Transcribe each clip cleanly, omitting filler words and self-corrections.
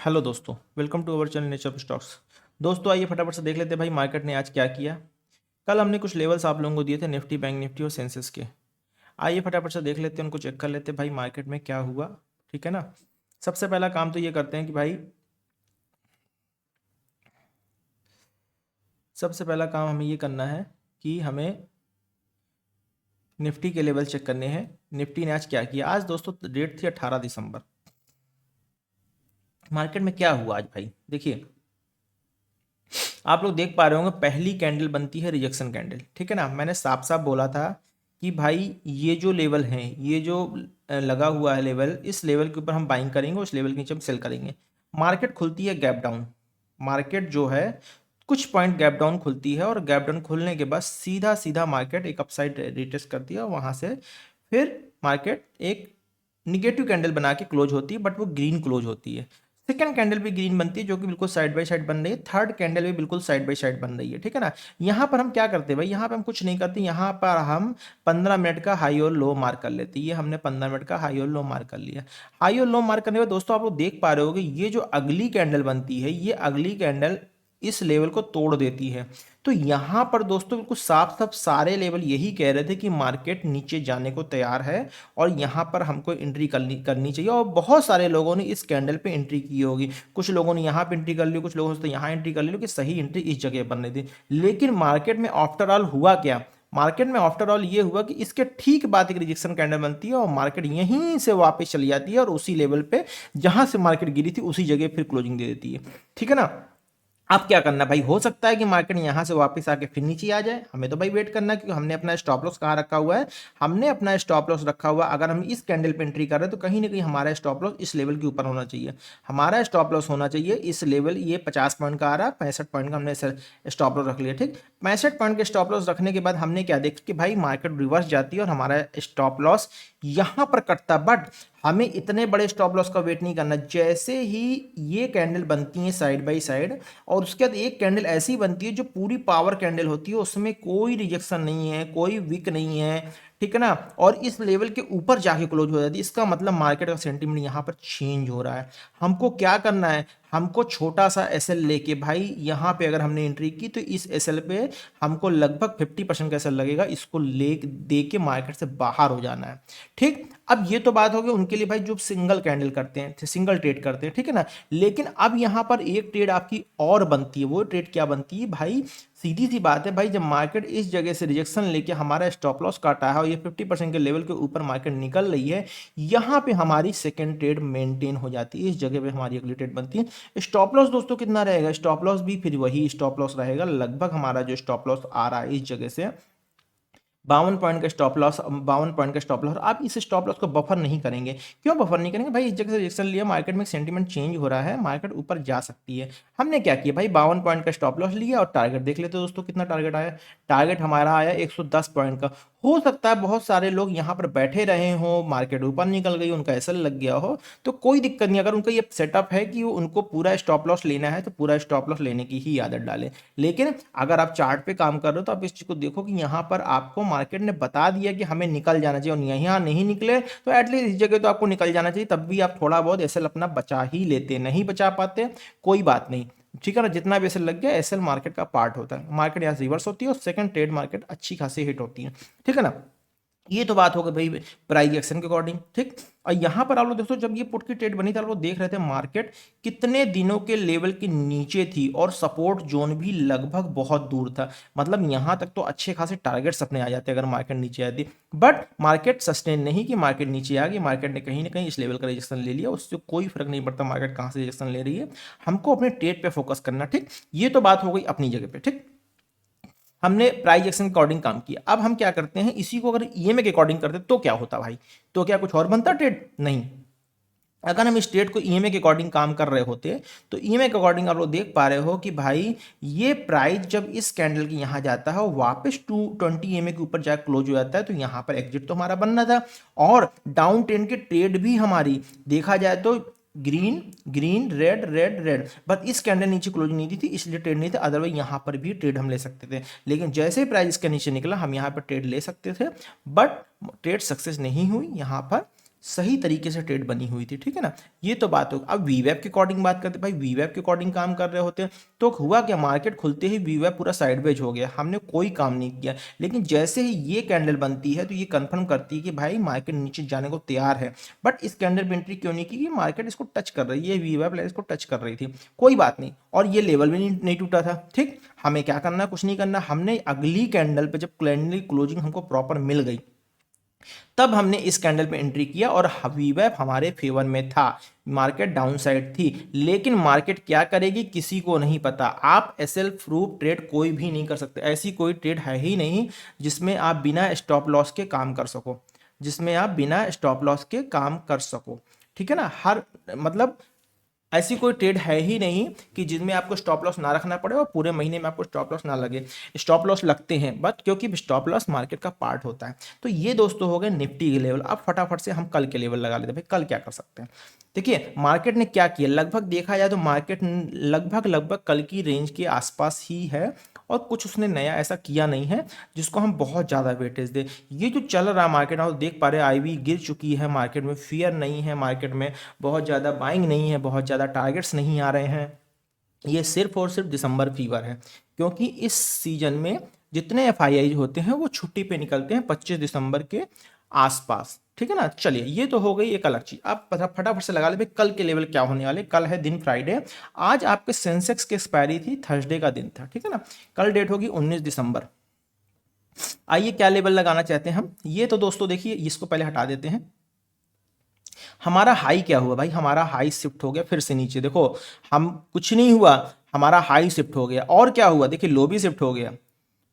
Hello दोस्तों, welcome to our channel nature of stocks. दोस्तों आइए फटाफट से देख लेते हैं भाई मार्केट ने आज क्या किया। कल हमने कुछ लेवल्स आप लोगों को दिए थे निफ्टी, बैंक निफ्टी और सेंसेस के। आइए फटाफट से देख लेते हैं, उनको चेक कर लेते हैं भाई मार्केट में क्या हुआ। ठीक है ना। सबसे पहला काम तो ये करते हैं कि भाई सबसे पहला काम हमें ये करना है कि हमें निफ्टी के लेवल चेक करने हैं। निफ्टी ने आज क्या किया। आज दोस्तों डेट थी 18 दिसंबर। मार्केट में क्या हुआ आज भाई देखिए, आप लोग देख पा रहे होंगे पहली कैंडल बनती है रिजेक्शन कैंडल। ठीक है ना। मैंने साफ साफ बोला था कि भाई ये जो लेवल है, ये जो लगा हुआ है लेवल, इस लेवल के ऊपर हम बाइंग करेंगे, उस लेवल के नीचे हम सेल करेंगे। मार्केट खुलती है गैप डाउन। मार्केट जो है कुछ पॉइंट गैप डाउन खुलती है और गैप डाउन खुलने के बाद सीधा सीधा मार्केट एक अपसाइड रिटेस्ट करती है और वहां से फिर मार्केट एक निगेटिव कैंडल बना के क्लोज होती है, बट वो ग्रीन क्लोज होती है। सेकंड कैंडल भी ग्रीन बनती है जो कि बिल्कुल साइड बाय साइड बन रही है। थर्ड कैंडल भी बिल्कुल साइड बाय साइड बन रही है। ठीक है ना। यहाँ पर हम क्या करते हैं भाई, यहाँ पर हम कुछ नहीं करते, यहाँ पर हम 15 मिनट का हाई और लो मार्क कर लेते हैं। ये हमने 15 मिनट का हाई और लो मार्क कर लिया। हाई और लो मार्क करने के बाद दोस्तों आप लोग देख पा रहे हो कि ये जो अगली कैंडल बनती है, ये अगली कैंडल इस लेवल को तोड़ देती है। तो यहां पर दोस्तों बिल्कुल साफ साफ सारे लेवल यही कह रहे थे कि मार्केट नीचे जाने को तैयार है और यहां पर हमको एंट्री करनी करनी चाहिए। और बहुत सारे लोगों ने इस कैंडल पे एंट्री की होगी। कुछ लोगों ने यहां पे एंट्री कर ली, कुछ लोगों ने यहां एंट्री कर ली कि सही एंट्री इस जगह पर नहीं थी। लेकिन मार्केट में आफ्टर ऑल हुआ क्या। मार्केट में आफ्टर ऑल ये हुआ कि इसके ठीक बाद एक रिजेक्शन कैंडल बनती है और मार्केट यहीं से वापस चली जाती है और उसी लेवल पे जहां से मार्केट गिरी थी उसी जगह फिर क्लोजिंग दे देती है। ठीक है ना। अब क्या करना भाई, हो सकता है कि मार्केट यहां से वापस आके फिर नीचे आ जाए। हमें तो भाई वेट करना है क्योंकि हमने अपना स्टॉप लॉस कहाँ रखा हुआ है। हमने अपना स्टॉप लॉस रखा हुआ, अगर हम इस कैंडल पे एंट्री कर रहे हैं तो कहीं ना कहीं हमारा स्टॉप लॉस इस लेवल के ऊपर होना चाहिए। हमारा स्टॉप लॉस होना चाहिए इस लेवल, ये 50 पॉइंट का आ रहा है, 65 पॉइंट का हमने स्टॉप लॉस रख लिया। ठीक, 65 पॉइंट के स्टॉप लॉस रखने के बाद हमने क्या देखा कि भाई मार्केट रिवर्स जाती है और हमारा स्टॉप लॉस यहां पर कटता। बट हमें इतने बड़े स्टॉप लॉस का वेट नहीं करना। जैसे ही ये कैंडल बनती है साइड बाय साइड और उसके बाद एक कैंडल ऐसी बनती है जो पूरी पावर कैंडल होती है, उसमें कोई रिजेक्शन नहीं है, कोई विक नहीं है। ठीक है ना। और इस लेवल के ऊपर जाके क्लोज हो जाती है, इसका मतलब मार्केट का सेंटीमेंट यहां पर चेंज हो रहा है। हमको क्या करना है, हमको छोटा सा एसएल लेके भाई यहां पे अगर हमने एंट्री की तो इस एसएल पे हमको लगभग 50% का एसएल लगेगा, इसको ले दे के मार्केट से बाहर हो जाना है। ठीक, अब ये तो बात हो गई उनके लिए भाई जो सिंगल कैंडल करते हैं, सिंगल ट्रेड करते हैं। ठीक है ना। लेकिन अब यहां पर एक ट्रेड आपकी और बनती है। वो ट्रेड क्या बनती है भाई, सीधी सी बात है भाई, जब मार्केट इस जगह से रिजेक्शन लेके हमारा स्टॉप लॉस काटा है और ये 50% के लेवल के ऊपर मार्केट निकल रही है, यहां पे हमारी सेकंड ट्रेड मेंटेन हो जाती है। इस जगह पे हमारी अगली ट्रेड बनती है। स्टॉप लॉस दोस्तों कितना रहेगा, स्टॉप लॉस भी फिर वही स्टॉप लॉस रहेगा। लगभग हमारा जो स्टॉप लॉस आ रहा है इस जगह से 52 पॉइंट का स्टॉप लॉस, 52 पॉइंट का स्टॉप लॉस। आप इस स्टॉप लॉस को बफर नहीं करेंगे। क्यों बफर नहीं करेंगे भाई, इस जगह से रिएक्शन लिया, मार्केट में सेंटीमेंट चेंज हो रहा है, मार्केट ऊपर जा सकती है। हमने क्या किया भाई, 52 पॉइंट का स्टॉप लॉस लिया और टारगेट देख लेते दोस्तों कितना टारगेट आया। टारगेट हमारा आया 110 पॉइंट का। हो सकता है बहुत सारे लोग यहाँ पर बैठे रहे हो, मार्केट ऊपर निकल गई, उनका ऐसा लग गया हो, तो कोई दिक्कत नहीं। अगर उनका ये सेटअप है कि उनको पूरा स्टॉप लॉस लेना है तो पूरा स्टॉप लॉस लेने की ही आदत डालें। लेकिन अगर आप चार्ट पे काम कर रहे हो तो आप इस चीज को देखो कि यहाँ पर आपको मार्केट ने बता दिया कि हमें निकल जाना चाहिए और यहाँ नहीं निकले तो एटलीस्ट इस जगह तो आपको निकल जाना चाहिए। तब भी आप थोड़ा बहुत एसएल अपना बचा ही लेते, नहीं बचा पाते कोई बात नहीं। ठीक है ना। जितना भी एसएल लग गया, एसएल मार्केट का पार्ट होता है। मार्केट यहाँ रिवर्स होती है और सेकंड ट्रेड मार्केट अच्छी खासी हिट होती है। ठीक है ना। ये तो बात हो गई भाई प्राइस एक्शन के अकॉर्डिंग। ठीक, और यहां पर आप लोग दोस्तों जब ये पुट की ट्रेड बनी थी आप लोग देख रहे थे मार्केट कितने दिनों के लेवल के नीचे थी और सपोर्ट जोन भी लगभग बहुत दूर था। मतलब यहां तक तो अच्छे खासे टारगेट्स अपने आ जाते अगर मार्केट नीचे आती। बट मार्केट सस्टेन नहीं कि मार्केट नीचे आ गई, मार्केट ने कहीं ना कहीं इस लेवल का रिजेक्शन ले लिया, उससे कोई फर्क नहीं पड़ता मार्केट कहां से रिजेक्शन ले रही है। हमको अपने ट्रेड पे फोकस करना। ठीक, ये तो बात हो गई अपनी जगह पे। ठीक, हमने प्राइस एक्शन के अकॉर्डिंग काम किया। अब हम क्या करते हैं, इसी को अगर ईएमए के अकॉर्डिंग करते तो क्या होता भाई, तो क्या कुछ और बनता ट्रेड नहीं। अगर हम इस ट्रेड को ईएमए के अकॉर्डिंग काम कर रहे होते तो ईएमए के अकॉर्डिंग आप लोग देख पा रहे हो कि भाई ये प्राइस जब इस कैंडल के यहां जाता है वापस 220 ईएमए के ऊपर जाकर क्लोज हो जाता है तो यहां पर एग्जिट तो हमारा बनना था। और डाउन ट्रेंड की ट्रेड भी हमारी देखा जाए तो green green red red red, बस इस कैंडल नीचे क्लोज नहीं दी थी इसलिए ट्रेड नहीं था। अदरवाइज यहां पर भी ट्रेड हम ले सकते थे। लेकिन जैसे ही प्राइस इसके नीचे निकला हम यहां पर ट्रेड ले सकते थे, बट ट्रेड सक्सेस नहीं हुई। यहां पर सही तरीके से ट्रेड बनी हुई थी, ठीक है ना। ये तो बात हो। अब वीवेब के अकॉर्डिंग बात करते हैं भाई, वीवेब के अकॉर्डिंग काम कर रहे होते हैं तो हुआ क्या, मार्केट खुलते ही वीवेब पूरा साइडवेज हो गया, हमने कोई काम नहीं किया। लेकिन जैसे ही ये कैंडल बनती है तो ये कंफर्म करती है कि भाई मार्केट नीचे जाने को तैयार है। बट इस कैंडल पे एंट्री क्यों नहीं की, कि मार्केट इसको टच कर रही है, वीवेब लाइन इसको टच कर रही थी, कोई बात नहीं। और ये लेवल भी नहीं टूटा था, ठीक। हमें क्या करना, कुछ नहीं करना, हमने अगली कैंडल पे जब कैंडल क्लोजिंग हमको प्रॉपर मिल गई तब हमने इस कैंडल पे एंट्री किया और वीवेब हमारे फेवर में था। मार्केट डाउन साइड थी, लेकिन मार्केट क्या करेगी किसी को नहीं पता। आप एसएल प्रूफ ट्रेड कोई भी नहीं कर सकते, ऐसी कोई ट्रेड है ही नहीं जिसमें आप बिना स्टॉप लॉस के काम कर सको, जिसमें आप बिना स्टॉप लॉस के काम कर सको, ठीक है ना। हर मतलब ऐसी कोई ट्रेड है ही नहीं कि जिनमें आपको स्टॉप लॉस ना रखना पड़े और पूरे महीने में आपको स्टॉप लॉस ना लगे। स्टॉप लॉस लगते हैं बट क्योंकि स्टॉप लॉस मार्केट का पार्ट होता है। तो ये दोस्तों हो गए निफ्टी के लेवल। अब फटाफट से हम कल के लेवल लगा लेते हैं। भाई कल क्या कर सकते हैं, देखिए मार्केट ने क्या किया, लगभग देखा जाए तो मार्केट लगभग कल की रेंज के आसपास ही है और कुछ उसने नया ऐसा किया नहीं है जिसको हम बहुत ज़्यादा वेटेज दें। ये जो चल रहा है मार्केट, आप देख पा रहे हैं आईवी गिर चुकी है मार्केट में, फियर नहीं है मार्केट में, बहुत ज़्यादा बाइंग नहीं है, बहुत ज़्यादा टारगेट्स नहीं आ रहे हैं। ये सिर्फ और सिर्फ दिसंबर फीवर है, क्योंकि इस सीजन में जितने एफआईआई होते हैं वो छुट्टी पे निकलते हैं 25 दिसंबर के आसपास, ठीक है ना। चलिए ये तो हो गई एक अलग चीज। आप फटाफट से लगा ले भाई कल के लेवल क्या होने वाले। कल है दिन फ्राइडे, आज आपके सेंसेक्स की एक्सपायरी थी, थर्सडे का दिन था, ठीक है ना। कल डेट होगी 19 दिसंबर। आइए क्या लेवल लगाना चाहते हैं हम, ये तो दोस्तों देखिए इसको पहले हटा देते हैं। हमारा हाई क्या हुआ भाई, हमारा हाई शिफ्ट हो गया फिर से नीचे, देखो हम कुछ नहीं हुआ, हमारा हाई शिफ्ट हो गया। और क्या हुआ, देखिए लो भी शिफ्ट हो गया।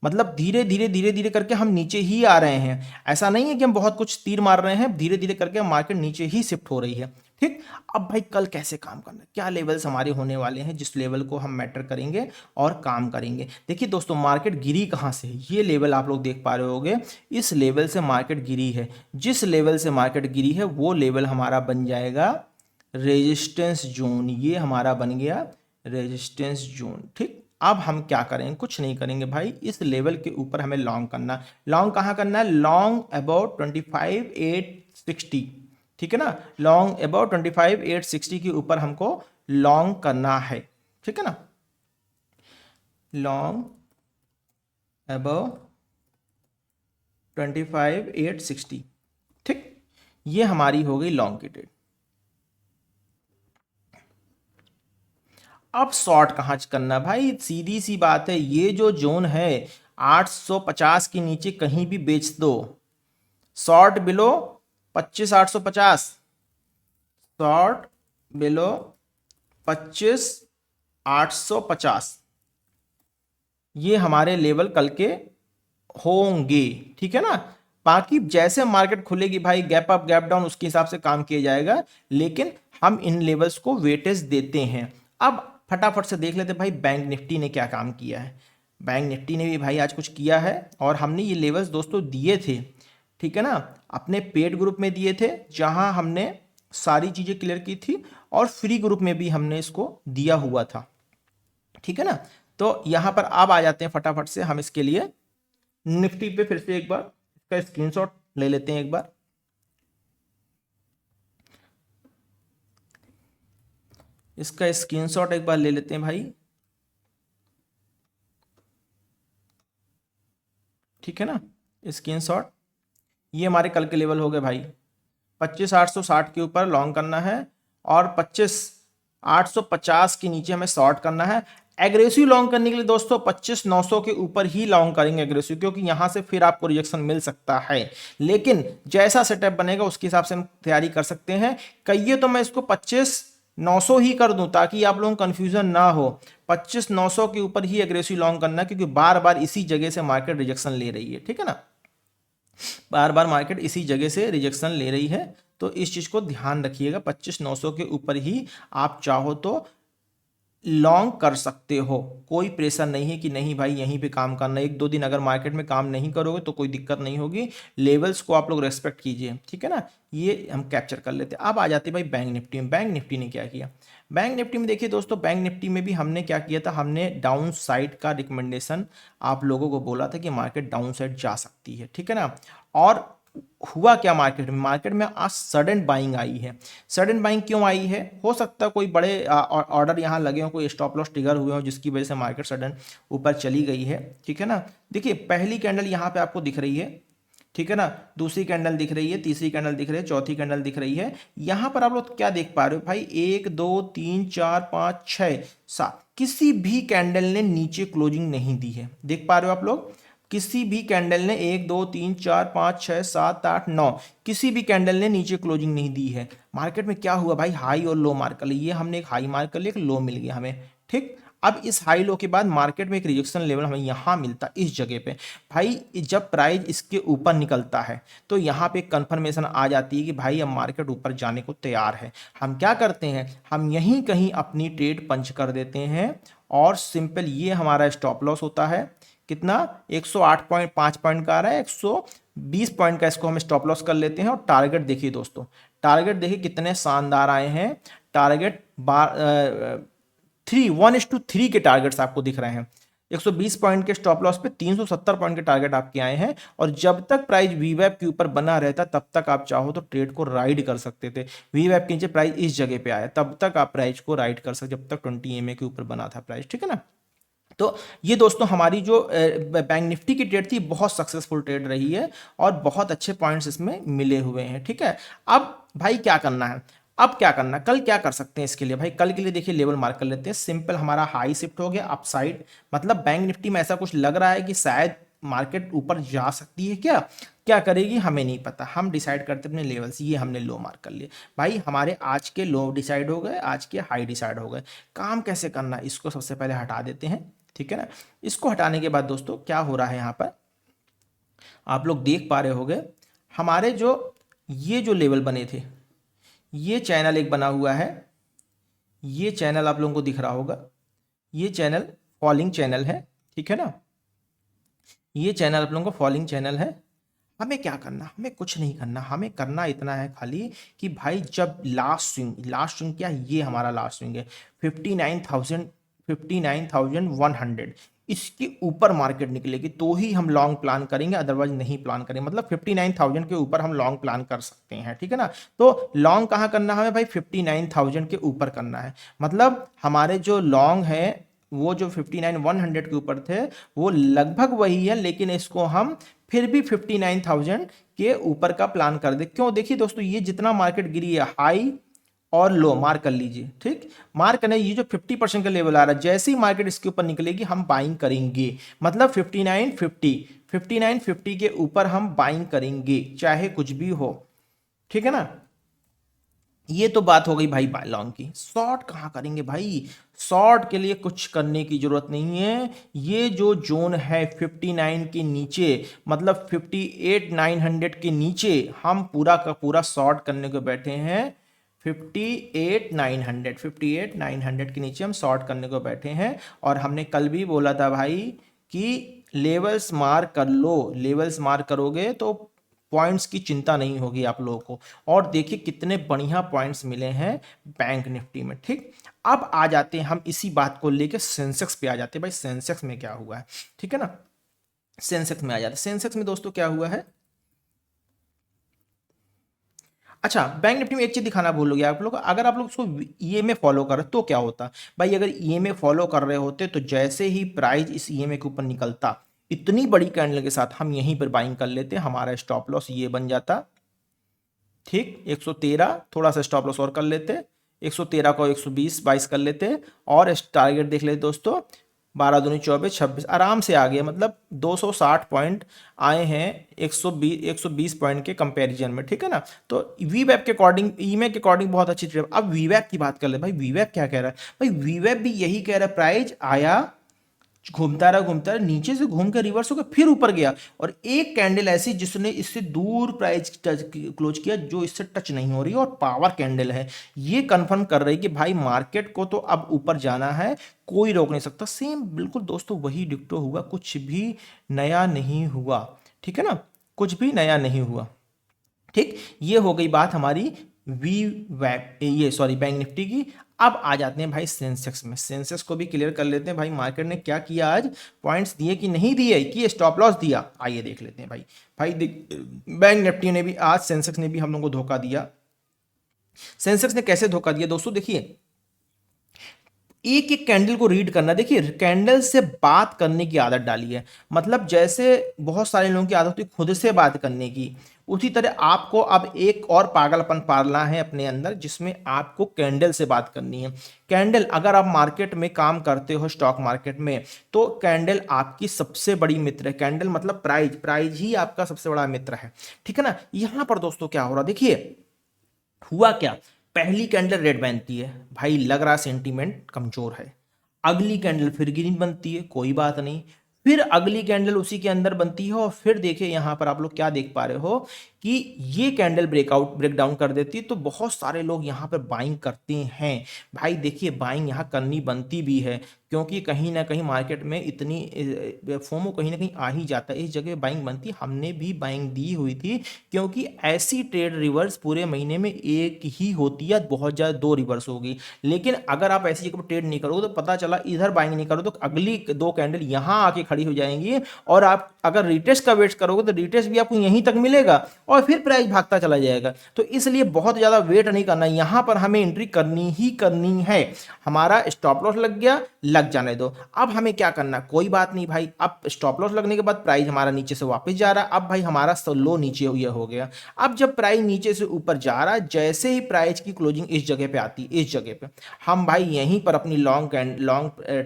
मतलब धीरे धीरे करके हम नीचे ही आ रहे हैं। ऐसा नहीं है कि हम बहुत कुछ तीर मार रहे हैं, धीरे धीरे करके मार्केट नीचे ही शिफ्ट हो रही है, ठीक। अब भाई कल कैसे काम करना है, क्या लेवल्स हमारे होने वाले हैं जिस लेवल को हम मैटर करेंगे और काम करेंगे। देखिए दोस्तों मार्केट गिरी कहाँ से है, ये लेवल आप लोग देख पा रहे होंगे, इस लेवल से मार्केट गिरी है। जिस लेवल से मार्केट गिरी है वो लेवल हमारा बन जाएगा रेजिस्टेंस जोन, ये हमारा बन गया रेजिस्टेंस जोन, ठीक। अब हम क्या करेंगे, कुछ नहीं करेंगे भाई, इस लेवल के ऊपर हमें लॉन्ग करना। लॉन्ग कहाँ करना है, लॉन्ग अबाउट 25,860, ठीक है ना। लॉन्ग अबाउट 25,860 के ऊपर हमको लॉन्ग करना है, ठीक है ना। लॉन्ग अबाउ 25,860, ठीक। ये हमारी हो गई लॉन्ग की ट्रेड। अब शॉर्ट कहाँ करना भाई, सीधी सी बात है, ये जो जोन है 850 के नीचे कहीं भी बेच दो। शॉर्ट बिलो 25,850, शॉर्ट बिलो 25,850, ये हमारे लेवल कल के होंगे, ठीक है ना। बाकी जैसे मार्केट खुलेगी भाई, गैप अप गैप डाउन उसके हिसाब से काम किया जाएगा, लेकिन हम इन लेवल्स को वेटेज देते हैं। अब फटाफट से देख लेते भाई बैंक निफ्टी ने क्या काम किया है। बैंक निफ्टी ने भी भाई आज कुछ किया है और हमने ये लेवल्स दोस्तों दिए थे, ठीक है ना, अपने पेड ग्रुप में दिए थे जहां हमने सारी चीजें क्लियर की थी और फ्री ग्रुप में भी हमने इसको दिया हुआ था, ठीक है ना। तो यहां पर अब आ जाते हैं फटाफट से हम इसके लिए निफ्टी पे फिर से एक बार इसका स्क्रीनशॉट ले लेते हैं एक बार। इसका स्क्रीनशॉट एक बार ले लेते हैं भाई, ठीक है ना। स्क्रीनशॉट, ये हमारे कल के लेवल हो गए भाई, 25,860 के ऊपर लॉन्ग करना है और 25,850 के नीचे हमें शॉर्ट करना है। एग्रेसिव लॉन्ग करने के लिए दोस्तों 25,900 के ऊपर ही लॉन्ग करेंगे एग्रेसिव, क्योंकि यहां से फिर आपको रिजेक्शन मिल सकता है। लेकिन जैसा सेटअप बनेगा उसके हिसाब से हम तैयारी कर सकते हैं। कहिए तो मैं इसको 25,900 ही कर दूं ताकि आप लोगों को कंफ्यूजन ना हो। 25,900 के ऊपर ही एग्रेसिव लॉन्ग करना है, क्योंकि बार बार इसी जगह से मार्केट रिजेक्शन ले रही है, ठीक है ना। बार बार मार्केट इसी जगह से रिजेक्शन ले रही है, तो इस चीज को ध्यान रखिएगा। 25,900 के ऊपर ही आप चाहो तो लॉन्ग कर सकते हो, कोई प्रेशर नहीं है कि नहीं भाई यहीं पे काम करना है। एक दो दिन अगर मार्केट में काम नहीं करोगे तो कोई दिक्कत नहीं होगी, लेवल्स को आप लोग रेस्पेक्ट कीजिए, ठीक है ना। ये हम कैप्चर कर लेते हैं। अब आ जाते भाई बैंक निफ्टी में। बैंक निफ्टी ने क्या किया, बैंक निफ्टी में देखिए दोस्तों, बैंक निफ्टी में भी हमने क्या किया था, हमने डाउन साइड का रिकमेंडेशन आप लोगों को बोला था कि मार्केट डाउन साइड जा सकती है, ठीक है ना। और हुआ क्या मार्केट में आज सडन बाइंग आई है। सडन बाइंग क्यों आई है? हो सकता है कोई बड़े ऑर्डर यहाँ लगे हों, कोई स्टॉप लॉस ट्रिगर हुए हों, जिसकी वजह से मार्केट सडन ऊपर चली गई है। ठीक है ना, देखिए पहली कैंडल यहाँ पे आपको दिख रही है, ठीक है ना, दूसरी कैंडल दिख रही है, तीसरी कैंडल दिख रही है, चौथी कैंडल दिख रही है। यहां पर आप लोग क्या देख पा रहे हो भाई, 1 2 3 4 5 6 7, किसी भी कैंडल ने नीचे क्लोजिंग नहीं दी है। देख पा रहे हो आप लोग, किसी भी कैंडल ने 1 2 3 4 5 6 7 8 9, किसी भी कैंडल ने नीचे क्लोजिंग नहीं दी है। मार्केट में क्या हुआ भाई, हाई और लो मार्क कर लिया, हमने एक हाई मार्क कर लिया, एक लो मिल गया हमें। ठीक, अब इस हाई लो के बाद मार्केट में एक रिजेक्शन लेवल हमें यहाँ मिलता है इस जगह पे। भाई जब प्राइस इसके ऊपर निकलता है तो यहाँ पे कंफर्मेशन आ जाती है कि भाई अब मार्केट ऊपर जाने को तैयार है। हम क्या करते हैं, हम यहीं कहीं अपनी ट्रेड पंच कर देते हैं और सिंपल ये हमारा स्टॉप लॉस होता है। कितना, 108.5 पॉइंट का आ रहा है, 120 पॉइंट का इसको हम स्टॉप लॉस कर लेते हैं। और टारगेट देखिए दोस्तों, टारगेट देखिए कितने शानदार आए हैं। टारगेट 1:3 के टारगेट्स आपको दिख रहे हैं। 120 पॉइंट के स्टॉप लॉस पे 370 पॉइंट के टारगेट आपके आए हैं। और जब तक प्राइस वीवैप के ऊपर बना रहता तब तक आप चाहो तो ट्रेड को राइड कर सकते थे। वीवैप के नीचे प्राइस इस जगह पे आया तब तक आप प्राइस को राइड कर सकते, जब तक 20 EMA के ऊपर बना था प्राइस। ठीक है ना, तो ये दोस्तों हमारी जो बैंक निफ्टी की ट्रेड थी बहुत सक्सेसफुल ट्रेड रही है और बहुत अच्छे पॉइंट्स इसमें मिले हुए हैं। ठीक है, अब भाई क्या करना है, अब क्या करना है, कल क्या कर सकते हैं इसके लिए भाई, कल के लिए देखिए लेवल मार्क कर लेते हैं। सिंपल हमारा हाई शिफ्ट हो गया अपसाइड, मतलब बैंक निफ्टी में ऐसा कुछ लग रहा है कि शायद मार्केट ऊपर जा सकती है। क्या क्या करेगी हमें नहीं पता, हम डिसाइड करते अपने लेवल्स। ये हमने लो मार्क कर लिए भाई, हमारे आज के लो डिसाइड हो गए, आज के हाई डिसाइड हो गए। काम कैसे करना है, इसको सबसे पहले हटा देते हैं। ठीक है ना, इसको हटाने के बाद दोस्तों क्या हो रहा है, यहाँ पर आप लोग देख पा रहे होंगे हमारे जो ये जो लेवल बने थे, ये चैनल एक बना हुआ है, ये चैनल आप लोगों को दिख रहा होगा, ये चैनल फॉलिंग चैनल है। ठीक है ना, ये चैनल आप लोगों को फॉलिंग चैनल है। हमें क्या करना, हमें कुछ नहीं करना, हमें करना इतना है खाली कि भाई जब लास्ट स्विंग क्या, ये हमारा लास्ट स्विंग है 59,100, इसके ऊपर मार्केट निकलेगी तो ही हम लॉन्ग प्लान करेंगे, अदरवाइज नहीं प्लान करेंगे। मतलब 59,000 के ऊपर हम लॉन्ग प्लान कर सकते हैं। ठीक है ना, तो लॉन्ग कहाँ करना है हमें भाई, 59,000 के ऊपर करना है। मतलब हमारे जो लॉन्ग है वो जो 59,100 के ऊपर थे वो लगभग वही है, लेकिन इसको हम फिर भी 59,000 के ऊपर का प्लान कर दे। क्यों, देखिए दोस्तों ये जितना मार्केट गिरी है, हाई और लो मार्क कर लीजिए। ठीक, मार्क करने, ये जो 50% का लेवल आ रहा है, जैसे ही मार्केट इसके ऊपर निकलेगी हम बाइंग करेंगे। मतलब 5950 के ऊपर हम बाइंग करेंगे चाहे कुछ भी हो। ठीक है ना, ये तो बात हो गई भाई लॉन्ग की। शॉर्ट कहाँ करेंगे भाई, शॉर्ट के लिए कुछ करने की जरूरत नहीं है। ये जो जोन है 59 के नीचे, मतलब 58,900 के नीचे हम पूरा का पूरा शॉर्ट करने को बैठे हैं। 58,900 के नीचे हम शॉर्ट करने को बैठे हैं। और हमने कल भी बोला था भाई कि लेवल्स मार्क कर लो, लेवल्स मार्क करोगे तो पॉइंट्स की चिंता नहीं होगी आप लोगों को। और देखिए कितने बढ़िया पॉइंट्स मिले हैं बैंक निफ्टी में। ठीक, अब आ जाते हैं हम इसी बात को लेके सेंसेक्स पे आ जाते हैं। भाई सेंसेक्स में क्या हुआ है, ठीक है ना, सेंसेक्स में आ जाते हैं। सेंसेक्स में दोस्तों क्या हुआ है, अच्छा बैंक निफ्टी में एक चीज दिखाना भूल गया आप लोग, अगर आप लोग उसको ईएमए फॉलो कर रहे तो क्या होता भाई, अगर ईएमए फॉलो कर रहे होते तो जैसे ही प्राइस इस ईएमए के ऊपर निकलता, इतनी बड़ी कैंडल के साथ हम यहीं पर बाइंग कर लेते, हमारा स्टॉप लॉस ये बन जाता। ठीक, 113, थोड़ा सा स्टॉप लॉस और कर लेते, 113 को 120-22 कर लेते और टारगेट देख लेते दोस्तों, 12 दूनी 24, 26 आराम से आ गया। मतलब 260 पॉइंट आए हैं 120 पॉइंट के कंपैरिजन में। ठीक है ना, तो वीवैप के अकॉर्डिंग, ईमे के अकॉर्डिंग बहुत अच्छी ट्रेड। अब वीवैप की बात कर ले भाई, वीवैप क्या कह रहा है भाई, वीवैप भी यही कह रहा है, प्राइस आया, घूमता रहा, नीचे से घूम के रिवर्स होकर फिर ऊपर गया और एक कैंडल ऐसी जिसने इससे दूर प्राइस क्लोज किया, जो इससे टच नहीं हो रही और पावर कैंडल है, ये कंफर्म कर रही कि भाई मार्केट को तो अब ऊपर जाना है, कोई रोक नहीं सकता। सेम बिल्कुल दोस्तों वही डिक्टो हुआ, कुछ भी नया नहीं हुआ। ठीक है ना, कुछ भी नया नहीं हुआ। ठीक, ये हो गई बात हमारी वी वैप, ये सॉरी बैंक निफ्टी की। अब आ जाते हैं भाई सेंसेक्स में, सेंसेक्स को भी क्लियर कर लेते हैं भाई मार्केट ने क्या किया आज, पॉइंट्स दिए कि नहीं दिए, कि स्टॉप लॉस दिया, आइए देख लेते हैं भाई। बैंक निफ्टी ने भी आज, सेंसेक्स ने भी हम लोग को धोखा दिया। सेंसेक्स ने कैसे धोखा दिया दोस्तों, देखिए एक एक कैंडल को रीड करना, देखिए कैंडल से बात करने की आदत डाली है, मतलब जैसे बहुत सारे लोगों की आदत होती है खुद से बात करने की, उसी तरह आपको अब एक और पागलपन पालना है अपने अंदर, जिसमें आपको कैंडल से बात करनी है। कैंडल, अगर आप मार्केट में काम करते हो स्टॉक मार्केट में, तो कैंडल आपकी सबसे बड़ी मित्र है। कैंडल मतलब प्राइस, प्राइस ही आपका सबसे बड़ा मित्र है, ठीक है ना। यहां पर दोस्तों क्या हो रहा, देखिए हुआ क्या, पहली कैंडल रेड बनती है भाई, लग रहा सेंटीमेंट कमजोर है। अगली कैंडल फिर ग्रीन बनती है, कोई बात नहीं, फिर अगली कैंडल उसी के अंदर बनती है, और फिर देखिए यहां पर आप लोग क्या देख पा रहे हो कि ये कैंडल ब्रेक डाउन कर देती है, तो बहुत सारे लोग यहां पर बाइंग करते हैं। भाई देखिए बाइंग यहां करनी बनती भी है, क्योंकि कहीं ना कहीं मार्केट में इतनी फोमो कहीं ना कहीं आ ही जाता है, इस जगह बाइंग बनती, हमने भी बाइंग दी हुई थी, क्योंकि ऐसी ट्रेड रिवर्स पूरे महीने में एक ही होती है, बहुत ज़्यादा दो रिवर्स होगी। लेकिन अगर आप ऐसी जगह पर ट्रेड नहीं करोगे, तो पता चला इधर बाइंग नहीं करो तो अगली दो कैंडल यहां आके खड़ी हो जाएंगी, और आप अगर रिटेस्ट का वेट करोगे तो रिटेस्ट भी आपको यहीं तक मिलेगा, और फिर प्राइस भागता चला जाएगा। तो इसलिए बहुत ज़्यादा वेट नहीं करना, यहां पर हमें एंट्री करनी ही करनी है। हमारा स्टॉप लॉस लग गया, लग जाने दो। अब हमें क्या करना, कोई बात नहीं भाई, अब स्टॉप लॉस लगने के बाद प्राइस हमारा नीचे से वापस जा रहा है, अब भाई हमारा लो नीचे हो गया। अब जब प्राइस नीचे से ऊपर जा रहा है, जैसे ही प्राइस की क्लोजिंग इस जगह पे आती है, इस जगह पे हम भाई यहीं पर अपनी लॉन्ग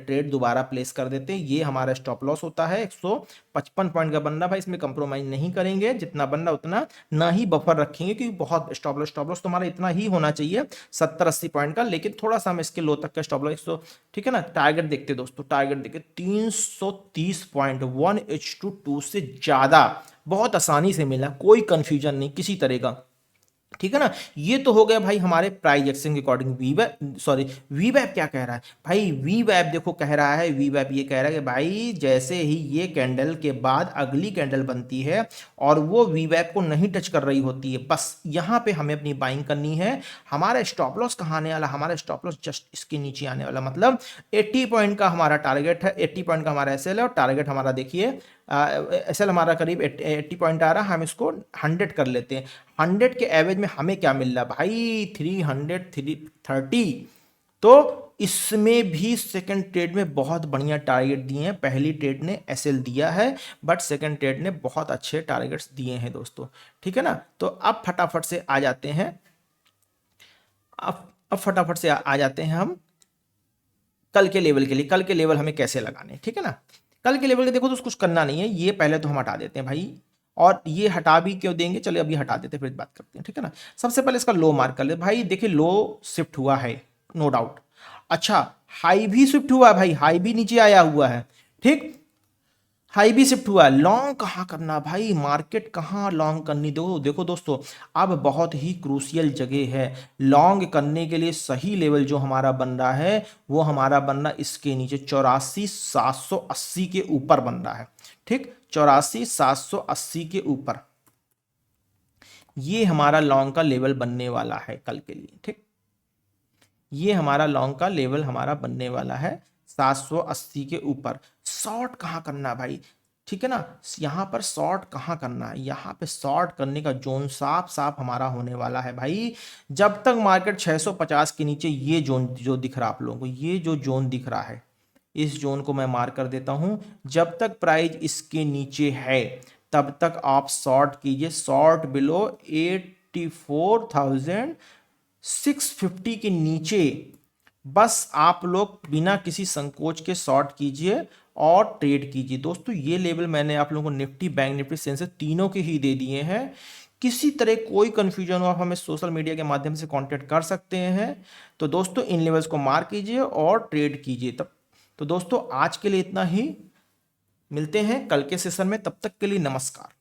ट्रेड दोबारा प्लेस कर देते हैं। ये हमारा स्टॉप लॉस होता है 155 पॉइंट का बनना, भाई इसमें कंप्रोमाइज नहीं करेंगे, जितना बनना उतना, ना ही बफर रखेंगे, क्योंकि बहुत स्टॉप लॉस तुम्हारा इतना ही होना चाहिए 70-80 पॉइंट का, लेकिन थोड़ा सा हम इसके लो तक का स्टॉप लॉस, तो ठीक है ना। टारगेट देखते दोस्तों, टारगेट देखिए 330 पॉइंट 1:2 से ज्यादा, बहुत आसानी से मिला, कोई कंफ्यूजन नहीं किसी तरह का, ठीक है ना। ये तो हो गया भाई हमारे प्राइस एक्शन के अकॉर्डिंग। वीवैप क्या कह रहा है भाई, वीवैप देखो कह रहा है, वीवैप ये कह रहा है कि भाई जैसे ही ये कैंडल के बाद अगली कैंडल बनती है और वो वीवैप को नहीं टच कर रही होती है, बस यहां पे हमें अपनी बाइंग करनी है। हमारा स्टॉप लॉस कहाँ आने वाला, हमारा स्टॉप लॉस जस्ट इसके नीचे आने वाला, मतलब 80 पॉइंट का हमारा टारगेट है, 80 पॉइंट का हमारा एसएल है, और टारगेट हमारा देखिए एसएल हमारा करीब 80 पॉइंट आ रहा है, हम इसको 100 कर लेते हैं। 100 के एवरेज में हमें क्या मिल रहा है भाई, 330। तो इसमें भी सेकंड ट्रेड में बहुत बढ़िया टारगेट दिए हैं, पहली ट्रेड ने एसएल दिया है, बट सेकंड ट्रेड ने बहुत अच्छे टारगेट्स दिए हैं दोस्तों, ठीक है ना। तो अब फटाफट से आ जाते हैं, अब फटाफट से आ जाते हैं हम कल के लेवल के लिए। कल के लेवल हमें कैसे लगाने, ठीक है ना। कल के लेवल के देखो तो कुछ करना नहीं है, ये पहले तो हम हटा देते हैं भाई, और ये हटा भी क्यों देंगे, चलिए अभी हटा देते हैं फिर बात करते हैं, ठीक है ना। सबसे पहले इसका लो मार्क कर ले भाई, देखिए लो शिफ्ट हुआ है, नो डाउट। अच्छा, हाई भी शिफ्ट हुआ है भाई, हाई भी नीचे आया हुआ है, ठीक, हाई भी शिफ्ट हुआ है। लॉन्ग कहाँ करना भाई, मार्केट कहाँ लॉन्ग करनी, दो देखो दोस्तों, अब बहुत ही क्रूशियल जगह है लॉन्ग करने के लिए। सही लेवल जो हमारा बन रहा है, वो हमारा बन रहा इसके नीचे 84,780 के ऊपर बन रहा है, ठीक, 84,780 के ऊपर ये हमारा लॉन्ग का लेवल बनने वाला है कल के लिए, ठीक। ये हमारा लॉन्ग का लेवल हमारा बनने वाला है 780 के ऊपर। शॉर्ट कहाँ करना भाई, ठीक है ना, यहाँ पर शॉर्ट कहाँ करना है, यहाँ पे शॉर्ट करने का जोन साफ साफ हमारा होने वाला है भाई। जब तक मार्केट 650 के नीचे, ये जोन जो दिख रहा है आप लोगों को, ये जो जोन दिख रहा है, इस जोन को मैं मार्क कर देता हूं, जब तक प्राइस इसके नीचे है तब तक आप शॉर्ट कीजिए। शॉर्ट बिलो 84,650 के नीचे बस आप लोग बिना किसी संकोच के शॉर्ट कीजिए और ट्रेड कीजिए। दोस्तों ये लेवल मैंने आप लोगों को निफ्टी, बैंक निफ्टी, सेंसेक्स तीनों के ही दे दिए हैं। किसी तरह कोई कंफ्यूजन हो आप हमें सोशल मीडिया के माध्यम से कांटेक्ट कर सकते हैं। तो दोस्तों इन लेवल्स को मार्क कीजिए और ट्रेड कीजिए। तब तो दोस्तों आज के लिए इतना ही, मिलते हैं कल के सेशन में, तब तक के लिए नमस्कार।